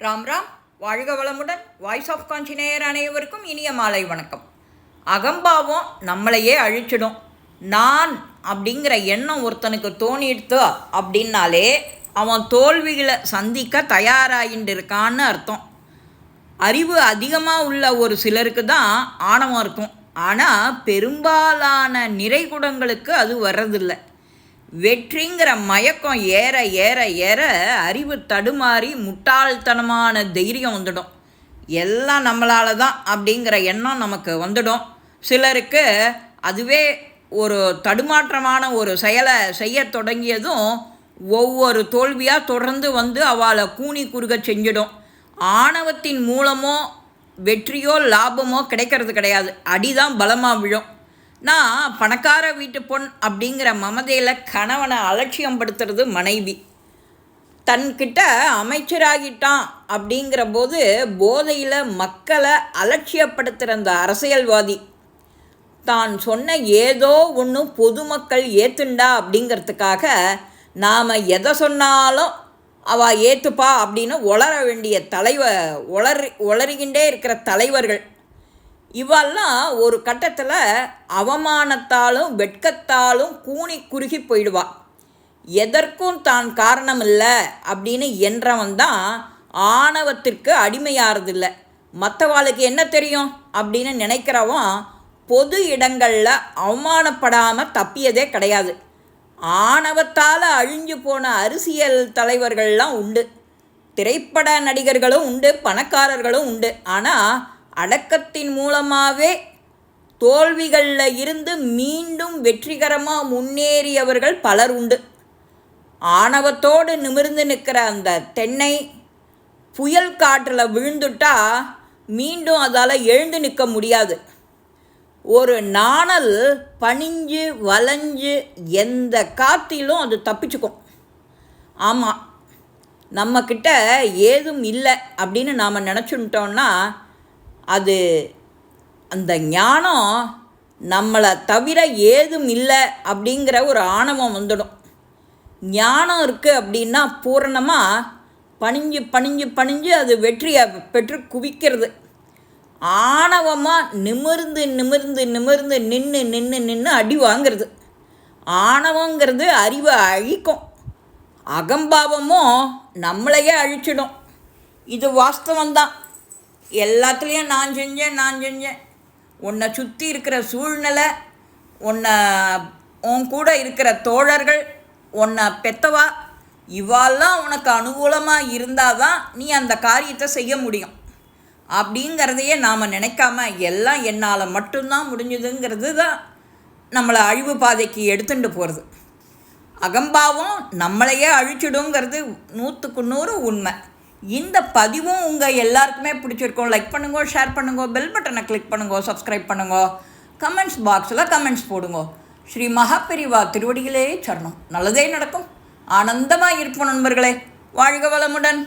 ராம் ராம். வாழ்க வளமுடன். Voice of காஞ்சி நேயர் அனைவருக்கும் இனிய மாலை வணக்கம். அகம்பாவம் நம்மளையே அழிச்சிடும். நான் அப்படிங்கிற எண்ணம் ஒருத்தனுக்கு தோணிடுத்து அப்படின்னாலே அவன் தோல்விகளை சந்திக்க தயாராகிட்டு இருக்கான்னு அர்த்தம். அறிவு அதிகமாக உள்ள ஒரு சிலருக்கு தான் ஆணவம் இருக்கும். ஆனால் பெரும்பாலான நிறைகுடங்களுக்கு அது வர்றதில்லை. வெற்றிங்கிற மயக்கம் ஏற ஏற ஏற அறிவு தடுமாறி முட்டாள்தனமான தைரியம் வந்துடும். எல்லாம் நம்மளால தான் அப்படிங்கிற எண்ணம் நமக்கு வந்துடும். சிலருக்கு அதுவே ஒரு தடுமாற்றமான ஒரு செயலை செய்ய தொடங்கியதும் ஒவ்வொரு தோல்வியாக தொடர்ந்து வந்து அவளை கூனி குறுக செஞ்சிடும். ஆணவத்தின் மூலமோ வெற்றியோ லாபமோ கிடைக்கிறது கிடையாது. அடிதான் பலமாக விழும். நான் பணக்கார வீட்டு பொன் அப்படிங்கிற மமதையில் கணவனை அலட்சியம் படுத்துறது மனைவி. தன்கிட்ட அமைச்சராகிட்டான் அப்படிங்கிற போது போதையில் மக்களை அலட்சியப்படுத்துகிற அந்த அரசியல்வாதி தான் சொன்ன ஏதோ ஒன்று பொதுமக்கள் ஏற்றுண்டா அப்படிங்கிறதுக்காக நாம் எதை சொன்னாலும் அவள் ஏற்றுப்பா அப்படின்னு உளர வேண்டிய உளறிக்கிண்டே இருக்கிற தலைவர்கள் இவெல்லாம் ஒரு கட்டத்தில் அவமானத்தாலும் வெட்கத்தாலும் கூனி குறுகி போயிடுவாள். எதற்கும் தான் காரணம் இல்லை அப்படின்னு என்றவன் தான் ஆணவத்திற்கு அடிமையாகிறதில்லை. மற்றவாளுக்கு என்ன தெரியும் அப்படின்னு நினைக்கிறவன் பொது இடங்களில் அவமானப்படாமல் தப்பியதே கிடையாது. ஆணவத்தால் அழிஞ்சு போன அரசியல் தலைவர்கள்லாம் உண்டு, திரைப்பட நடிகர்களும் உண்டு, பணக்காரர்களும் உண்டு. ஆனால் அடக்கத்தின் மூலமாகவே தோல்விகளில் இருந்து மீண்டும் வெற்றிகரமாக முன்னேறியவர்கள் பலர் உண்டு. ஆணவத்தோடு நிமிர்ந்து நிற்கிற அந்த தென்னை புயல் காற்றில் விழுந்துட்டா மீண்டும் அதால் எழுந்து நிற்க முடியாது. ஒரு நாணல் பணிஞ்சு வளைஞ்சு எந்த காற்றிலும் அது தப்பிச்சுக்கும். ஆமாம், நம்மக்கிட்ட ஏதும் இல்லை அப்படின்னு நாம் நினச்சுட்டோன்னா அது அந்த ஞானம் நம்மளை தவிர ஏதும் இல்லை அப்படிங்கிற ஒரு ஆணவம் வந்துடும். ஞானம் இருக்குது அப்படின்னா பூரணமாக பணிஞ்சு பணிஞ்சு பணிஞ்சு அது வெற்றியை பெற்று குவிக்கிறது. ஆணவமாக நிமிர்ந்து நிமிர்ந்து நிமிர்ந்து நின்று நின்று நின்று அடி வாங்கிறது. ஆணவங்கிறது அறிவை அழிக்கும். அகம்பாவமும் நம்மளையே அழிச்சிடும். இது வாஸ்தவம்தான். எல்லாத்துலேயும் நான் செஞ்சேன். உன்னை சுற்றி இருக்கிற சூழ்நிலை, உன் கூட இருக்கிற தோழர்கள், உன்னை பெத்தவா, இவாலாம் உனக்கு அனுகூலமாக இருந்தால் தான் நீ அந்த காரியத்தை செய்ய முடியும் அப்படிங்கிறதையே நாம் நினைக்காம எல்லாம் என்னால் மட்டும்தான் முடிஞ்சுதுங்கிறது தான் நம்மளை அழிவு பாதைக்கு எடுத்துட்டு போகிறது. அகம்பாவம் நம்மளையே அழிச்சிடுங்கிறது 100க்கு 100 உண்மை. இந்த பதிவும் உங்கள் எல்லாருக்குமே பிடிச்சிருக்கோம். லைக் பண்ணுங்க, ஷேர் பண்ணுங்க, பெல் பட்டனை கிளிக் பண்ணுங்க, சப்ஸ்கிரைப் பண்ணுங்க, கமெண்ட்ஸ் பாக்ஸில் கமெண்ட்ஸ் போடுங்க. ஸ்ரீ மகாபெரிவா திருவடிகளே சரணம். நல்லதே நடக்கும். ஆனந்தமாக இருப்போம் நண்பர்களே. வாழ்க வளமுடன்.